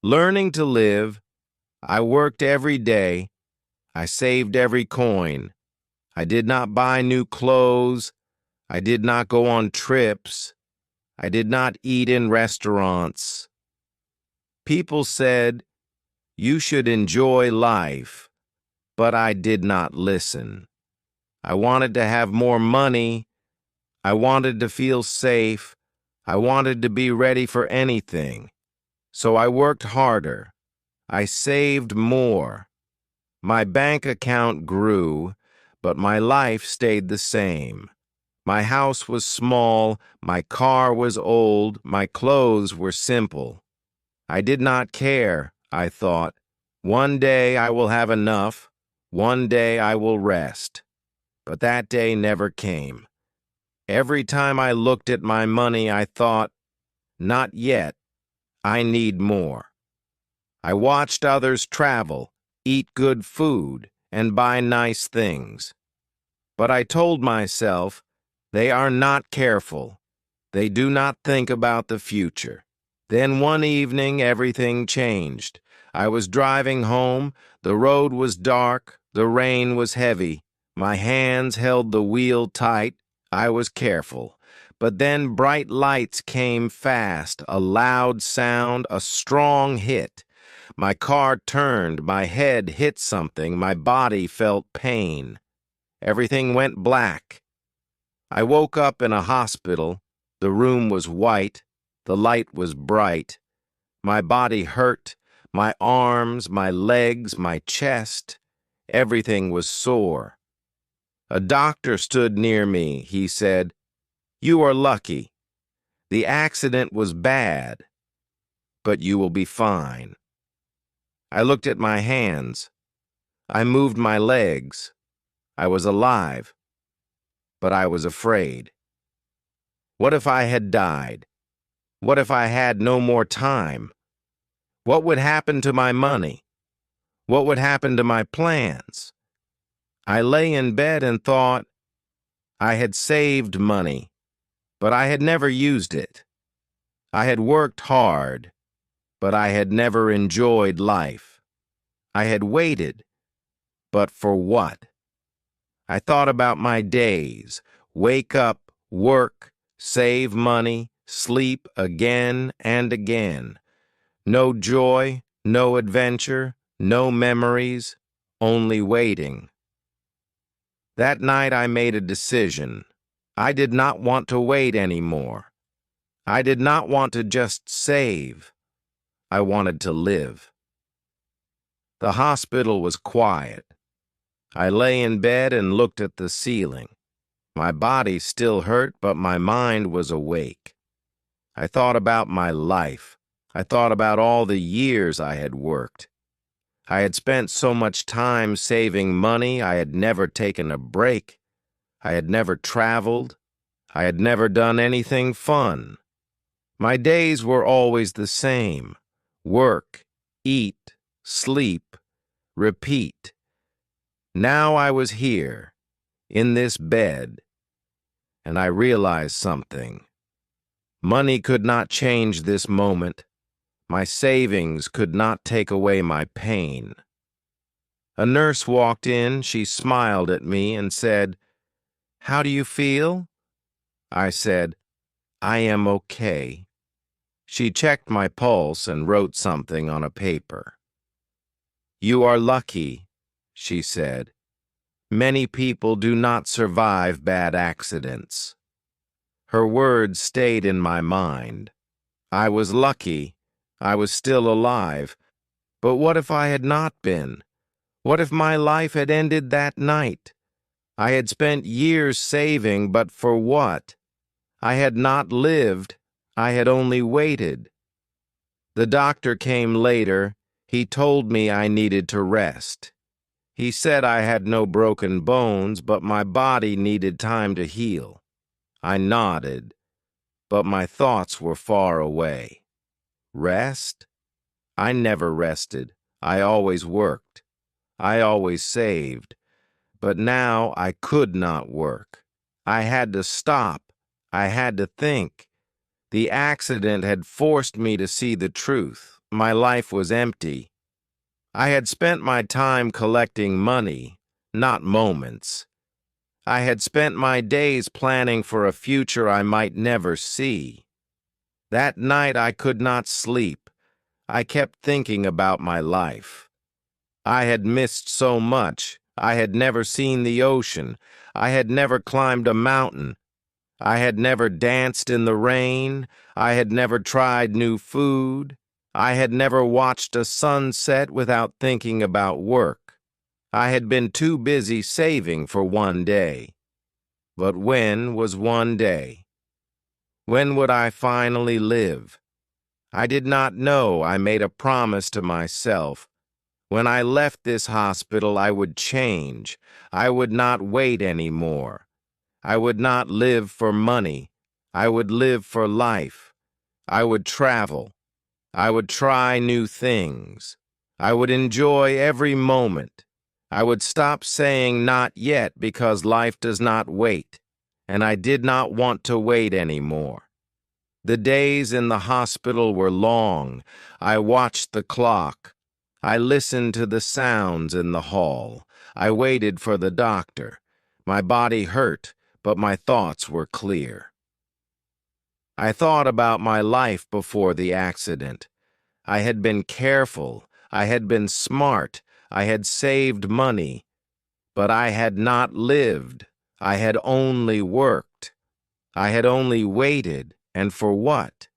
Learning to live, I worked every day. I saved every coin. I did not buy new clothes. I did not go on trips. I did not eat in restaurants. People said, "You should enjoy life," but I did not listen. I wanted to have more money. I wanted to feel safe. I wanted to be ready for anything. So I worked harder. I saved more. My bank account grew, but my life stayed the same. My house was small, my car was old, my clothes were simple. I did not care, I thought. One day I will have enough. One day I will rest. But that day never came. Every time I looked at my money, I thought, not yet. I need more. I watched others travel, eat good food, and buy nice things. But I told myself, they are not careful. They do not think about the future. Then one evening, everything changed. I was driving home. The road was dark. The rain was heavy. My hands held the wheel tight. I was careful. But then bright lights came fast, a loud sound, a strong hit. My car turned, my head hit something, my body felt pain. Everything went black. I woke up in a hospital. The room was white. The light was bright. My body hurt. My arms, my legs, my chest. Everything was sore. A doctor stood near me. He said, "You are lucky. The accident was bad, but you will be fine." I looked at my hands. I moved my legs. I was alive, but I was afraid. What if I had died? What if I had no more time? What would happen to my money? What would happen to my plans? I lay in bed and thought I had saved money, but I had never used it. I had worked hard, but I had never enjoyed life. I had waited, but for what? I thought about my days: wake up, work, save money, sleep again and again. No joy, no adventure, no memories, only waiting. That night I made a decision. I did not want to wait anymore. I did not want to just save. I wanted to live. The hospital was quiet. I lay in bed and looked at the ceiling. My body still hurt, but my mind was awake. I thought about my life. I thought about all the years I had worked. I had spent so much time saving money. I had never taken a break. I had never traveled. I had never done anything fun. My days were always the same: work, eat, sleep, repeat. Now I was here, in this bed, and I realized something. Money could not change this moment. My savings could not take away my pain. A nurse walked in. She smiled at me and said, "How do you feel?" I said, "I am okay." She checked my pulse and wrote something on a paper. "You are lucky," she said. "Many people do not survive bad accidents." Her words stayed in my mind. I was lucky. I was still alive. But what if I had not been? What if my life had ended that night? I had spent years saving, but for what? I had not lived. I had only waited. The doctor came later. He told me I needed to rest. He said I had no broken bones, but my body needed time to heal. I nodded, but my thoughts were far away. Rest? I never rested. I always worked. I always saved. But now I could not work. I had to stop. I had to think. The accident had forced me to see the truth. My life was empty. I had spent my time collecting money, not moments. I had spent my days planning for a future I might never see. That night I could not sleep. I kept thinking about my life. I had missed so much. I had never seen the ocean. I had never climbed a mountain. I had never danced in the rain. I had never tried new food. I had never watched a sunset without thinking about work. I had been too busy saving for one day. But when was one day? When would I finally live? I did not know. I made a promise to myself. When I left this hospital, I would change. I would not wait anymore. I would not live for money. I would live for life. I would travel. I would try new things. I would enjoy every moment. I would stop saying not yet because life does not wait, and I did not want to wait anymore. The days in the hospital were long. I watched the clock. I listened to the sounds in the hall. I waited for the doctor. My body hurt, but my thoughts were clear. I thought about my life before the accident. I had been careful. I had been smart. I had saved money. But I had not lived. I had only worked. I had only waited. And for what?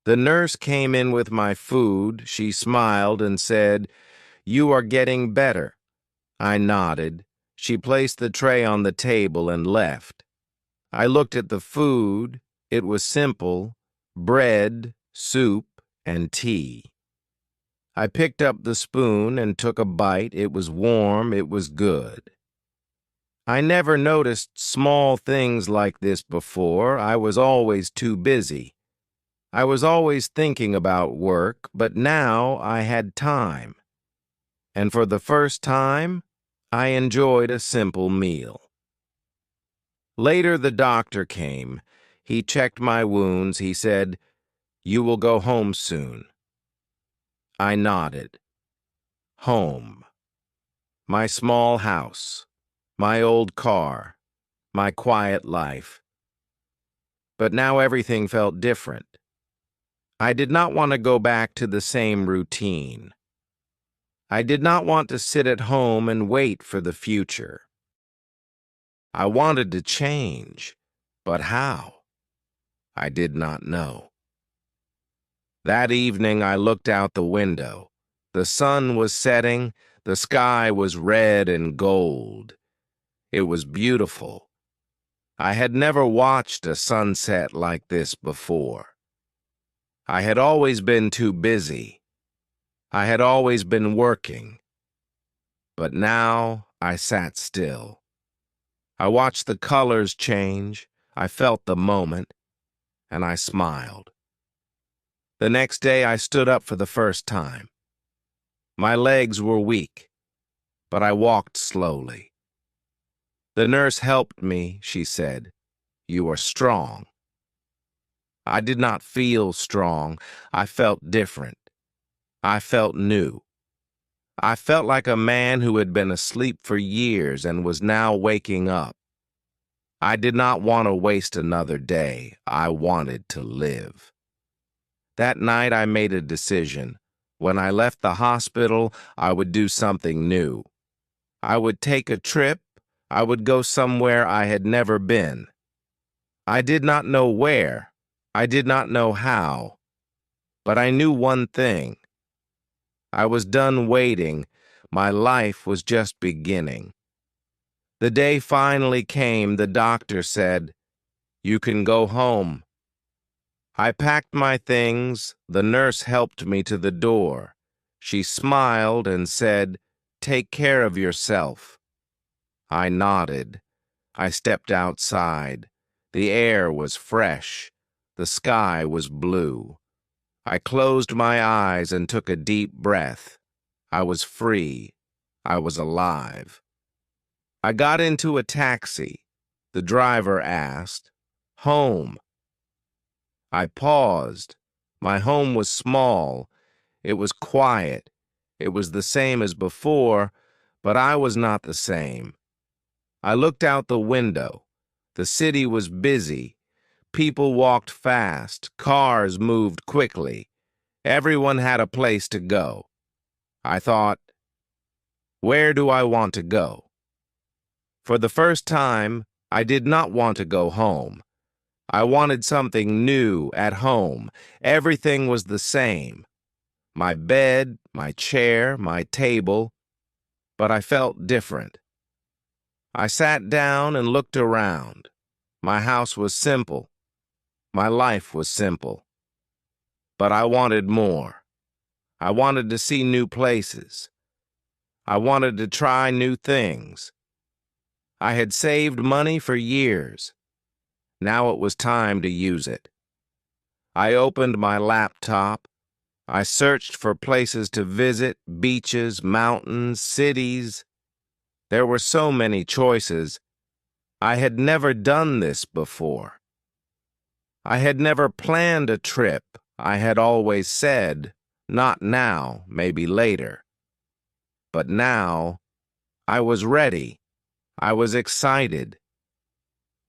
The nurse came in with my food. She smiled and said, "You are getting better." I nodded. She placed the tray on the table and left. I looked at the food. It was simple: bread, soup, and tea. I picked up the spoon and took a bite. It was warm. It was good. I never noticed small things like this before. I was always too busy. I was always thinking about work, but now I had time. And for the first time, I enjoyed a simple meal. Later, the doctor came. He checked my wounds. He said, "You will go home soon." I nodded. Home. My small house. My old car. My quiet life. But now everything felt different. I did not want to go back to the same routine. I did not want to sit at home and wait for the future. I wanted to change, but how? I did not know. That evening I looked out the window. The sun was setting. The sky was red and gold. It was beautiful. I had never watched a sunset like this before. I had always been too busy. I had always been working. But now I sat still. I watched the colors change. I felt the moment, and I smiled. The next day I stood up for the first time. My legs were weak, but I walked slowly. The nurse helped me. She said, "You are strong." I did not feel strong. I felt different. I felt new. I felt like a man who had been asleep for years and was now waking up. I did not want to waste another day. I wanted to live. That night I made a decision. When I left the hospital, I would do something new. I would take a trip. I would go somewhere I had never been. I did not know where. I did not know how. But I knew one thing. I was done waiting. My life was just beginning. The day finally came. The doctor said, "You can go home." I packed my things. The nurse helped me to the door. She smiled and said, "Take care of yourself." I nodded. I stepped outside. The air was fresh. The sky was blue. I closed my eyes and took a deep breath. I was free. I was alive. I got into a taxi. The driver asked, "Home?" I paused. My home was small. It was quiet. It was the same as before, but I was not the same. I looked out the window. The city was busy. People walked fast. Cars moved quickly. Everyone had a place to go. I thought, where do I want to go? For the first time, I did not want to go home. I wanted something new at home. Everything was the same. My bed, my chair, my table, but I felt different. I sat down and looked around. My house was simple. My life was simple. But I wanted more. I wanted to see new places. I wanted to try new things. I had saved money for years. Now it was time to use it. I opened my laptop. I searched for places to visit, beaches, mountains, cities. There were so many choices. I had never done this before. I had never planned a trip. I had always said, not now, maybe later. But now, I was ready. I was excited.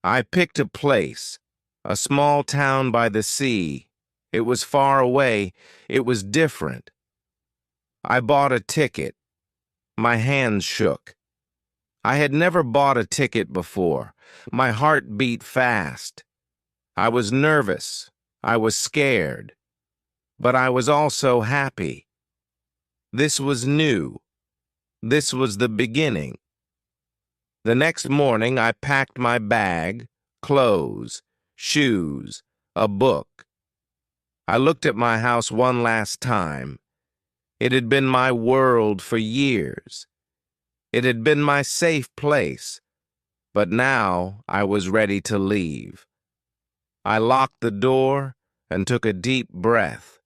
I picked a place, a small town by the sea. It was far away. It was different. I bought a ticket. My hands shook. I had never bought a ticket before. My heart beat fast. I was nervous. I was scared. But I was also happy. This was new. This was the beginning. The next morning, I packed my bag, clothes, shoes, a book. I looked at my house one last time. It had been my world for years. It had been my safe place, but now I was ready to leave. I locked the door and took a deep breath.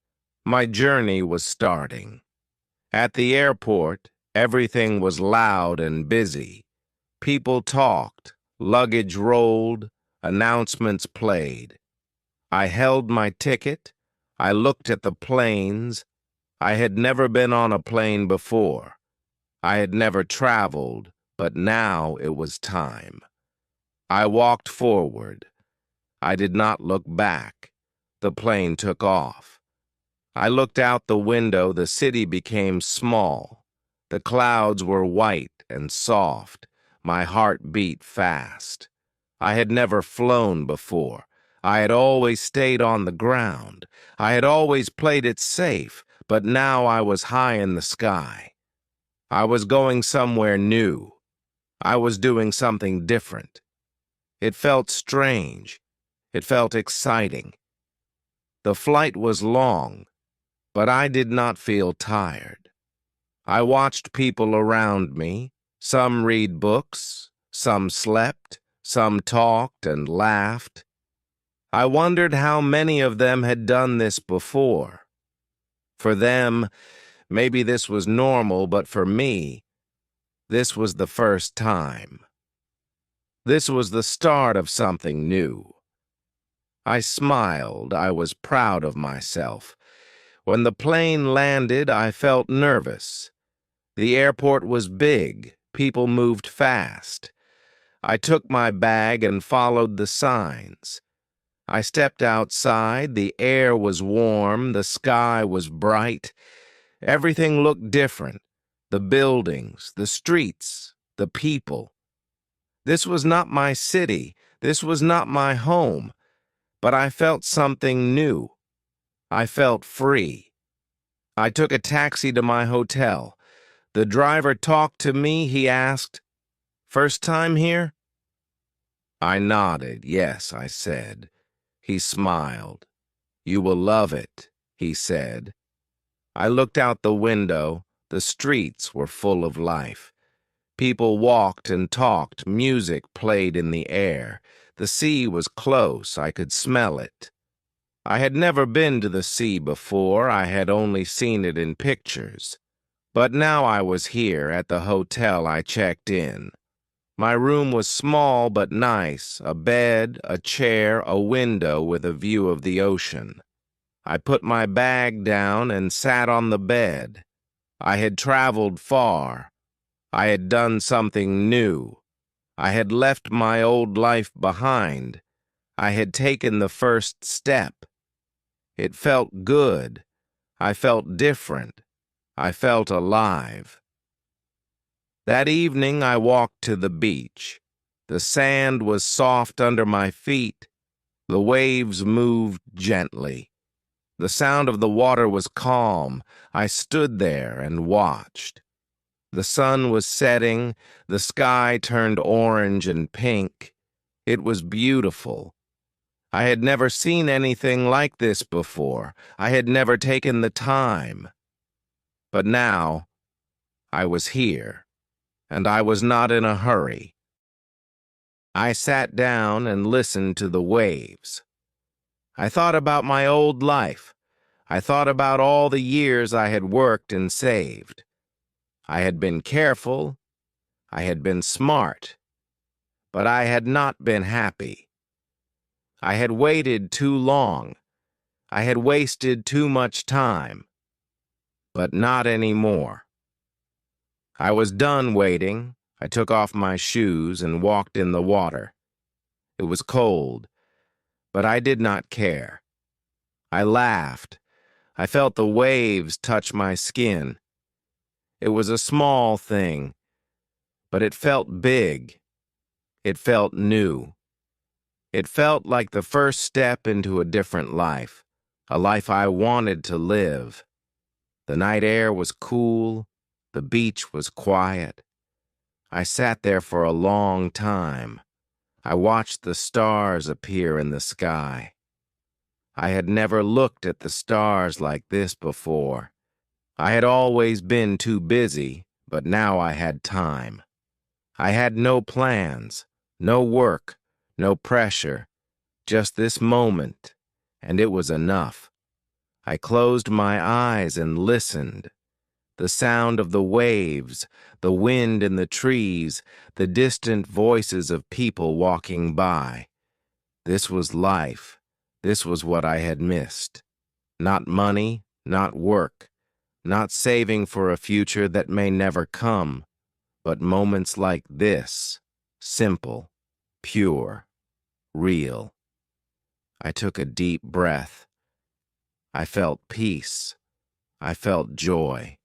My journey was starting. At the airport, everything was loud and busy. People talked, luggage rolled, announcements played. I held my ticket. I looked at the planes. I had never been on a plane before. I had never traveled, but now it was time. I walked forward. I did not look back. The plane took off. I looked out the window. The city became small. The clouds were white and soft. My heart beat fast. I had never flown before. I had always stayed on the ground. I had always played it safe, but now I was high in the sky. I was going somewhere new. I was doing something different. It felt strange. It felt exciting. The flight was long, but I did not feel tired. I watched people around me. Some read books, some slept, some talked and laughed. I wondered how many of them had done this before. For them, maybe this was normal, but for me, this was the first time. This was the start of something new. I smiled. I was proud of myself. When the plane landed, I felt nervous. The airport was big. People moved fast. I took my bag and followed the signs. I stepped outside. The air was warm. The sky was bright. Everything looked different. The buildings, the streets, the people. This was not my city. This was not my home. But I felt something new. I felt free. I took a taxi to my hotel. The driver talked to me. He asked, "First time here?" I nodded. "Yes," I said. He smiled. "You will love it," he said. I looked out the window. The streets were full of life. People walked and talked. Music played in the air. The sea was close. I could smell it. I had never been to the sea before. I had only seen it in pictures. But now I was here at the hotel I checked in. My room was small but nice, a bed, a chair, a window with a view of the ocean. I put my bag down and sat on the bed. I had traveled far. I had done something new. I had left my old life behind. I had taken the first step. It felt good. I felt different. I felt alive. That evening I walked to the beach. The sand was soft under my feet. The waves moved gently. The sound of the water was calm. I stood there and watched. The sun was setting. The sky turned orange and pink. It was beautiful. I had never seen anything like this before. I had never taken the time. But now, I was here, and I was not in a hurry. I sat down and listened to the waves. I thought about my old life. I thought about all the years I had worked and saved. I had been careful. I had been smart. But I had not been happy. I had waited too long. I had wasted too much time. But not anymore. I was done waiting. I took off my shoes and walked in the water. It was cold, but I did not care. I laughed. I felt the waves touch my skin. It was a small thing, but it felt big. It felt new. It felt like the first step into a different life, a life I wanted to live. The night air was cool. The beach was quiet. I sat there for a long time. I watched the stars appear in the sky. I had never looked at the stars like this before. I had always been too busy, but now I had time. I had no plans, no work, no pressure, just this moment, and it was enough. I closed my eyes and listened. The sound of the waves, the wind in the trees, the distant voices of people walking by. This was life. This was what I had missed. Not money, not work, not saving for a future that may never come, but moments like this, simple, pure, real. I took a deep breath. I felt peace. I felt joy.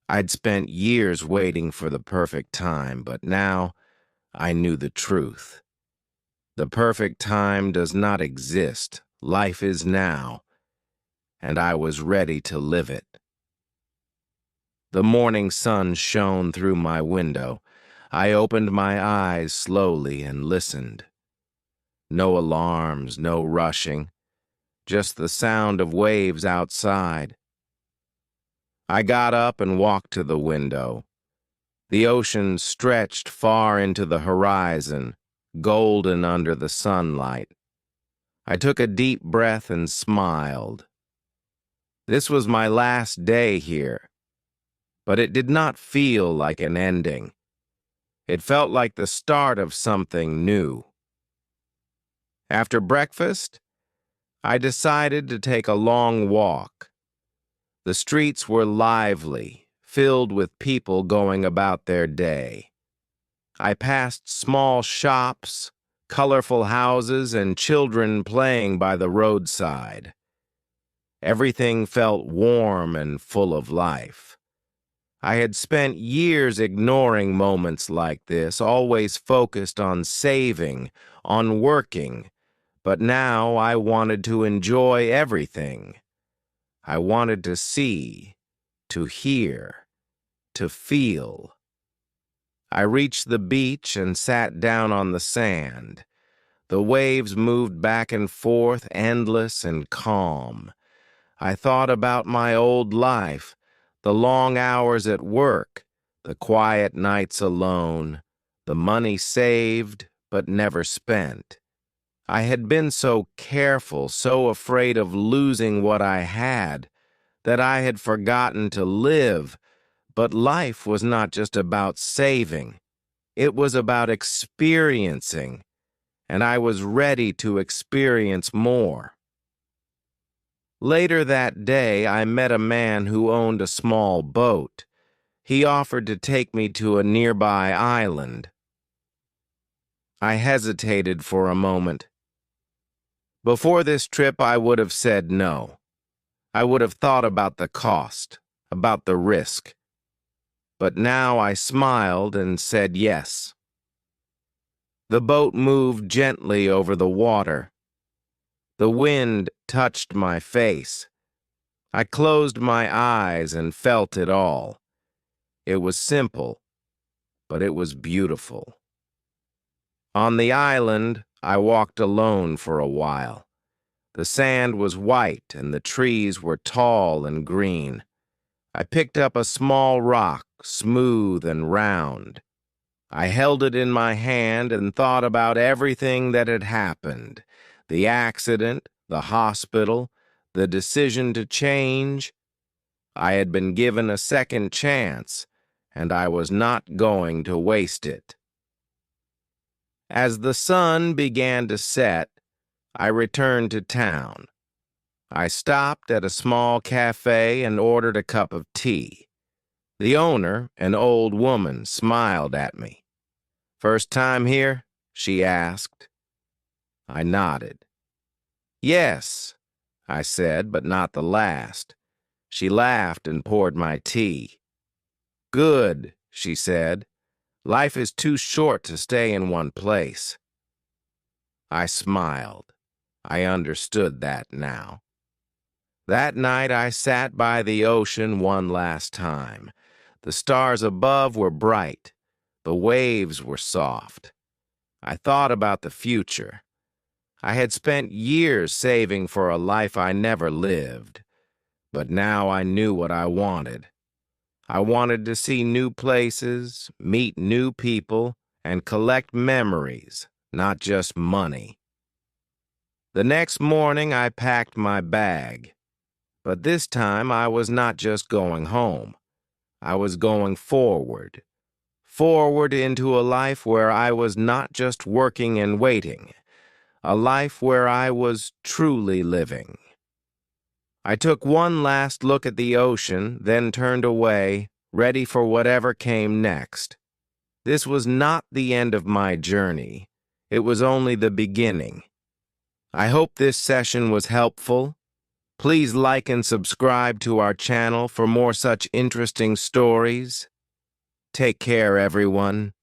I'd spent years waiting for the perfect time, but now I knew the truth. The perfect time does not exist. Life is now, and I was ready to live it. The morning sun shone through my window. I opened my eyes slowly and listened. No alarms, no rushing, just the sound of waves outside. I got up and walked to the window. The ocean stretched far into the horizon, golden under the sunlight. I took a deep breath and smiled. This was my last day here, but it did not feel like an ending. It felt like the start of something new. After breakfast, I decided to take a long walk. The streets were lively, filled with people going about their day. I passed small shops, colorful houses, and children playing by the roadside. Everything felt warm and full of life. I had spent years ignoring moments like this, always focused on saving, on working, but now I wanted to enjoy everything. I wanted to see, to hear, to feel. I reached the beach and sat down on the sand. The waves moved back and forth, endless and calm. I thought about my old life, the long hours at work, the quiet nights alone, the money saved but never spent. I had been so careful, so afraid of losing what I had, that I had forgotten to live. But life was not just about saving. It was about experiencing, and I was ready to experience more. Later that day, I met a man who owned a small boat. He offered to take me to a nearby island. I hesitated for a moment. Before this trip, I would have said no. I would have thought about the cost, about the risk. But now I smiled and said yes. The boat moved gently over the water. The wind touched my face. I closed my eyes and felt it all. It was simple, but it was beautiful. On the island, I walked alone for a while. The sand was white and the trees were tall and green. I picked up a small rock, smooth and round. I held it in my hand and thought about everything that had happened. The accident, the hospital, the decision to change. I had been given a second chance, and I was not going to waste it. As the sun began to set, I returned to town. I stopped at a small cafe and ordered a cup of tea. The owner, an old woman, smiled at me. "First time here?" she asked. I nodded. "Yes," I said, "but not the last." She laughed and poured my tea. "Good," she said. "Life is too short to stay in one place." I smiled. I understood that now. That night I sat by the ocean one last time. The stars above were bright. The waves were soft. I thought about the future. I had spent years saving for a life I never lived, but now I knew what I wanted. I wanted to see new places, meet new people, and collect memories, not just money. The next morning I packed my bag. But this time I was not just going home. I was going forward. Forward into a life where I was not just working and waiting. A life where I was truly living. I took one last look at the ocean, then turned away, ready for whatever came next. This was not the end of my journey. It was only the beginning. I hope this session was helpful. Please like and subscribe to our channel for more such interesting stories. Take care, everyone.